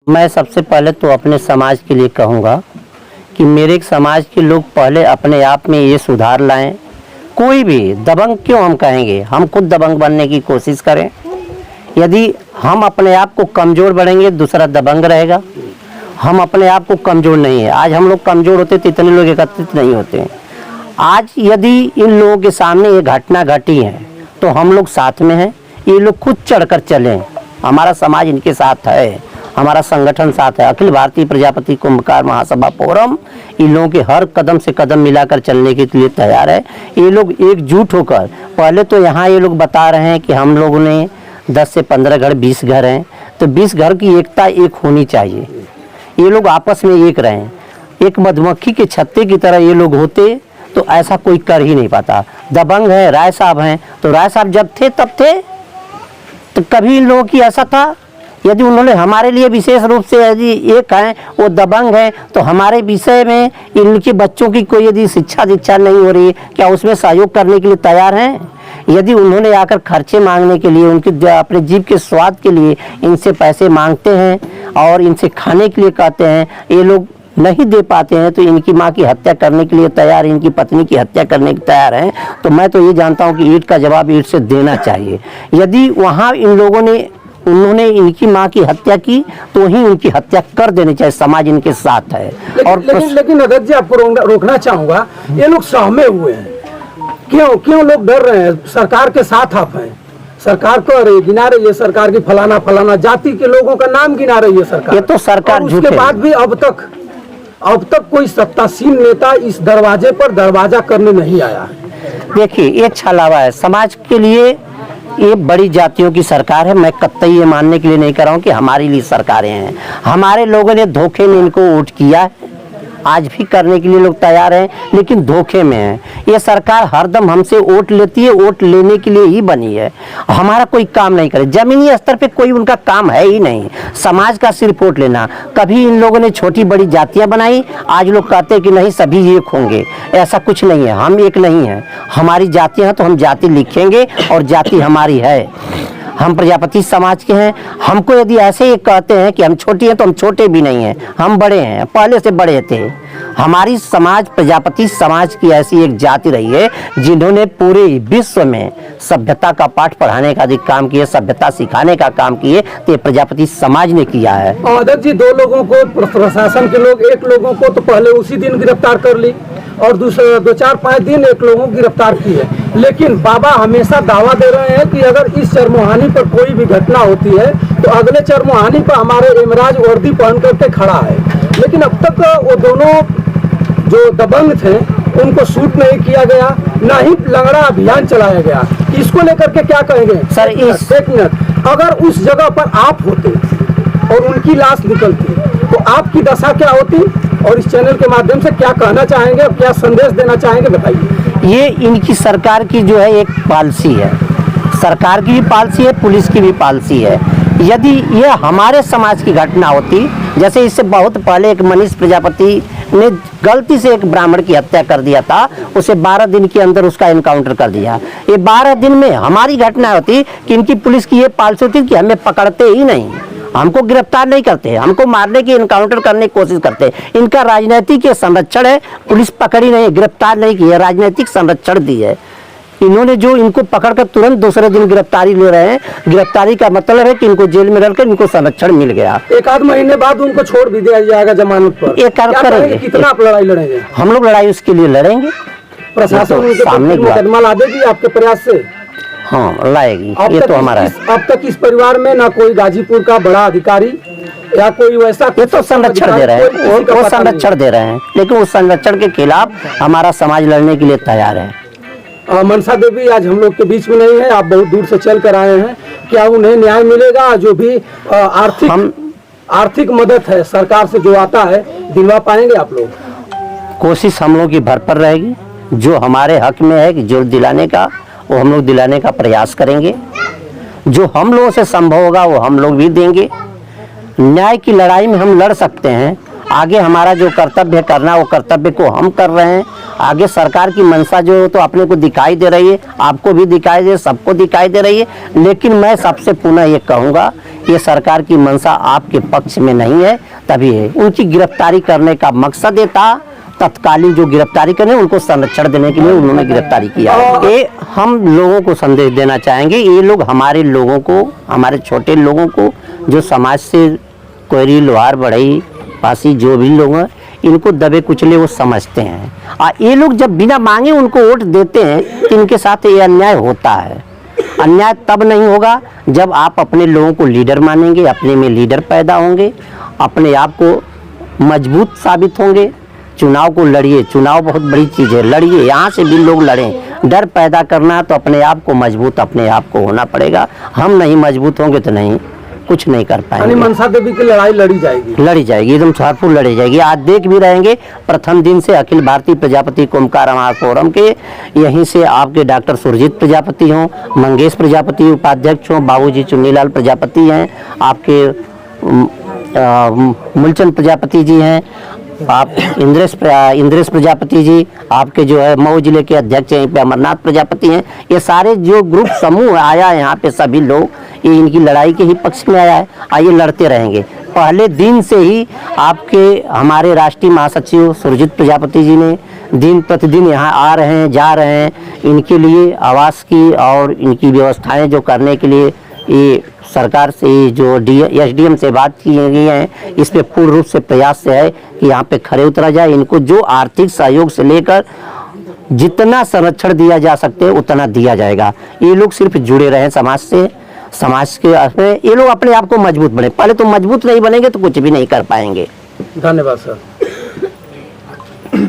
मैं सबसे पहले तो अपने समाज के लिए कहूँगा कि मेरे समाज के लोग पहले अपने आप में ये सुधार लाएं। कोई भी दबंग क्यों हम कहेंगे, हम खुद दबंग बनने की कोशिश करें। यदि हम अपने आप को कमज़ोर बढ़ेंगे, दूसरा दबंग रहेगा। हम अपने आप को कमज़ोर नहीं है। आज हम लोग कमज़ोर होते तो इतने लोग एकत्रित नहीं होते। आज यदि इन लोगों के सामने ये घटना घटी है तो हम लोग साथ में हैं। ये लोग खुद चढ़कर चलें। हमारा समाज इनके साथ है, हमारा संगठन साथ है। अखिल भारतीय प्रजापति कुंभकार महासभा फोरम इन लोगों के हर कदम से कदम मिलाकर चलने के लिए तैयार है। ये लोग एकजुट होकर, पहले तो यहाँ ये लोग बता रहे हैं कि हम लोगों ने 10 से 15 घर, 20 घर हैं, तो 20 घर की एकता एक होनी चाहिए। ये लोग आपस में एक रहें। एक मधुमक्खी के छत्ते की तरह ये लोग होते तो ऐसा कोई कर ही नहीं पाता। दबंग है, राय साहब हैं, तो राय साहब जब थे तब थे, तो कभी इन लोगों की ऐसा था। यदि उन्होंने हमारे लिए विशेष रूप से यदि एक हैं, वो दबंग हैं, तो हमारे विषय में इनके बच्चों की कोई यदि शिक्षा दीक्षा नहीं हो रही, क्या उसमें सहयोग करने के लिए तैयार हैं? यदि उन्होंने आकर खर्चे मांगने के लिए, उनके अपने जीव के स्वाद के लिए इनसे पैसे मांगते हैं और इनसे खाने के लिए कहते हैं, ये लोग नहीं दे पाते हैं तो इनकी माँ की हत्या करने के लिए तैयार, इनकी पत्नी की हत्या करने के तैयार हैं, तो मैं तो ये जानता हूँ कि ईंट का जवाब ईंट से देना चाहिए। यदि वहाँ इन लोगों ने उन्होंने इनकी माँ की हत्या की तो ही उनकी हत्या कर देनी चाहिए। समाज इनके साथ है। लेकिन अध्यक्ष जी, आपको रोकना चाहूँगा, ये लोग सहमे हुए हैं। क्यों लोग डर रहे हैं? सरकार के साथ आप हैं, सरकार को गिना रही है, सरकार की फलाना फलाना जाति के लोगों का नाम गिना रही है सरकार। ये तो सरकार उसके बाद भी अब तक कोई सत्तासीन नेता इस दरवाजे पर दरवाजा करने नहीं आया है। देखिए, ये छलावा है समाज के लिए। ये बड़ी जातियों की सरकार है। मैं कतई ये मानने के लिए नहीं कर रहा हूँ कि हमारे लिए सरकारें हैं। हमारे लोगों ने धोखे में इनको वोट किया है, आज भी करने के लिए लोग तैयार हैं, लेकिन धोखे में है। ये सरकार हरदम हमसे वोट लेती है, वोट लेने के लिए ही बनी है। हमारा कोई काम नहीं करे, जमीनी स्तर पे कोई उनका काम है ही नहीं। समाज का सिर्फ वोट लेना। कभी इन लोगों ने छोटी बड़ी जातियां बनाई, आज लोग कहते हैं कि नहीं सभी एक होंगे। ऐसा कुछ नहीं है, हम एक नहीं है। हमारी जातियां हैं तो हम जाति लिखेंगे और जाति हमारी है। हम प्रजापति समाज के हैं। हमको यदि ऐसे ही कहते हैं कि हम छोटी हैं तो हम छोटे भी नहीं हैं, हम बड़े हैं, पहले से बड़े थे। हमारी समाज प्रजापति समाज की ऐसी एक जाति रही है जिन्होंने पूरे विश्व में सभ्यता का पाठ पढ़ाने का अधिक काम किए, सभ्यता सिखाने का काम किए, तो ये प्रजापति समाज ने किया है। अध्यक्ष जी, 2 लोगों को प्रशासन के लोग, 1 लोगों को तो पहले उसी दिन गिरफ्तार कर ली और दूसरे 2-4-5 दिन 1 लोगों को गिरफ्तार की है। लेकिन बाबा हमेशा दावा दे रहे हैं कि अगर इस चरमोहानी पर कोई भी घटना होती है तो अगले चरमोहानी पर हमारे इमराज वर्दी पहन करके खड़ा है। लेकिन अब तक वो दोनों जो दबंग थे उनको शूट नहीं किया गया, ना ही लंगड़ा अभियान चलाया गया। इसको लेकर के क्या कहेंगे सर? एक मिनट, अगर उस जगह पर आप होते और उनकी लाश निकलती तो आपकी दशा क्या होती? और इस चैनल के माध्यम से क्या कहना चाहेंगे और क्या संदेश देना चाहेंगे, बताइए। ये इनकी सरकार की जो है एक पॉलिसी है, सरकार की भी पॉलिसी है, पुलिस की भी पॉलिसी है। यदि ये हमारे समाज की घटना होती, जैसे इससे बहुत पहले एक मनीष प्रजापति ने गलती से एक ब्राह्मण की हत्या कर दिया था, उसे 12 दिन के अंदर उसका एनकाउंटर कर दिया। ये 12 दिन में हमारी घटना होती कि इनकी पुलिस की ये पॉलिसी होती कि हमें पकड़ते ही नहीं, हमको गिरफ्तार नहीं करते, हमको मारने की, एनकाउंटर करने की कोशिश करते। इनका राजनीतिक संरक्षण है, पुलिस पकड़ी नहीं, गिरफ्तार नहीं की है, राजनीतिक संरक्षण दी है। इन्होंने जो इनको पकड़कर तुरंत दूसरे दिन गिरफ्तारी ले रहे हैं। गिरफ्तारी का मतलब है कि इनको जेल में डालकर इनको संरक्षण मिल गया। 1 आध महीने बाद उनको छोड़ भी दिया जाएगा जमानत पर। एक करेंगे, कितना आप लड़ाई लड़ेंगे? हम लोग लड़ाई उसके लिए लड़ेंगे। प्रशासन उनके सामने मुकदमा ला देगी आपके प्रयास से? हाँ, लाएगी। ये तो हमारा है। अब तक इस परिवार में ना कोई गाजीपुर का बड़ा अधिकारी या कोई वैसा, ये तो संरक्षण दे रहे हैं, वो संरक्षण दे रहे हैं, लेकिन उस संरक्षण के खिलाफ हमारा समाज लड़ने के लिए तैयार है। मनसा देवी आज हम लोग के बीच में नहीं है, आप बहुत दूर से चल कर आए हैं। क्या उन्हें न्याय मिलेगा? जो भी आर्थिक मदद है सरकार से जो आता है, दिलवा पाएंगे आप लोग? कोशिश हम लोग की भरपूर रहेगी। जो हमारे हक में है कि जो दिलाने का, वो हम लोग दिलाने का प्रयास करेंगे। जो हम लोगों से संभव होगा वो हम लोग भी देंगे। न्याय की लड़ाई में हम लड़ सकते हैं। आगे हमारा जो कर्तव्य करना, वो कर्तव्य को हम कर रहे हैं। आगे सरकार की मंशा जो तो अपने को दिखाई दे रही है, आपको भी दिखाई दे, सबको दिखाई दे रही है। लेकिन मैं सबसे पुनः ये कहूँगा ये सरकार की मंशा आपके पक्ष में नहीं है, तभी है उनकी गिरफ्तारी करने का मकसद ये था। तत्कालीन जो गिरफ्तारी करने उनको संरक्षण देने के लिए उन्होंने गिरफ्तारी किया। ये हम लोगों को संदेश देना चाहेंगे, ये लोग हमारे लोगों को, हमारे छोटे लोगों को, जो समाज से कोयरी लोहार बढ़ई पासी जो भी लोग हैं, इनको दबे कुचले वो समझते हैं। ये लोग जब बिना मांगे उनको वोट देते हैं तो इनके साथ ये अन्याय होता है। अन्याय तब नहीं होगा जब आप अपने लोगों को लीडर मानेंगे, अपने में लीडर पैदा होंगे, अपने आप को मजबूत साबित होंगे, चुनाव को लड़िए। चुनाव बहुत बड़ी चीज़ है, लड़िए, यहाँ से भी लोग लड़ें। डर पैदा करना तो अपने आप को मजबूत अपने आप को होना पड़ेगा। हम नहीं मजबूत होंगे तो नहीं कुछ नहीं कर पाएंगे। मनसा देवी की लड़ाई लड़ी जाएगी एकदम भरपूर लड़ी जाएगी। आज देख भी रहेंगे प्रथम दिन से अखिल भारतीय प्रजापति कुंभकार आहार फोरम के यहीं से आपके डॉक्टर सुरजीत प्रजापति हों, मंगेश प्रजापति उपाध्यक्ष हों, बाबूजी चुन्नीलाल प्रजापति हैं, आपके मूलचंद प्रजापति जी हैं, आप इंद्रेश प्रजापति जी, आपके जो है मऊ जिले के अध्यक्ष हैं पे अमरनाथ प्रजापति हैं। ये सारे जो ग्रुप समूह आया है यहाँ पे, सभी लोग ये इनकी लड़ाई के ही पक्ष में आया है। आइए लड़ते रहेंगे। पहले दिन से ही आपके हमारे राष्ट्रीय महासचिव सुरजीत प्रजापति जी ने दिन प्रतिदिन यहाँ आ रहे हैं, जा रहे हैं। इनके लिए आवास की और इनकी व्यवस्थाएं जो करने के लिए ये सरकार से जो SDM से बात की गई है, इस पे पूर्ण रूप से प्रयास से है कि यहाँ पे खड़े उतरा जाए। इनको जो आर्थिक सहयोग से लेकर जितना संरक्षण दिया जा सकते है उतना दिया जाएगा। ये लोग सिर्फ जुड़े रहे समाज से, समाज के में ये लोग अपने आप को मजबूत बने। पहले तो मजबूत नहीं बनेंगे तो कुछ भी नहीं कर पाएंगे। धन्यवाद सर।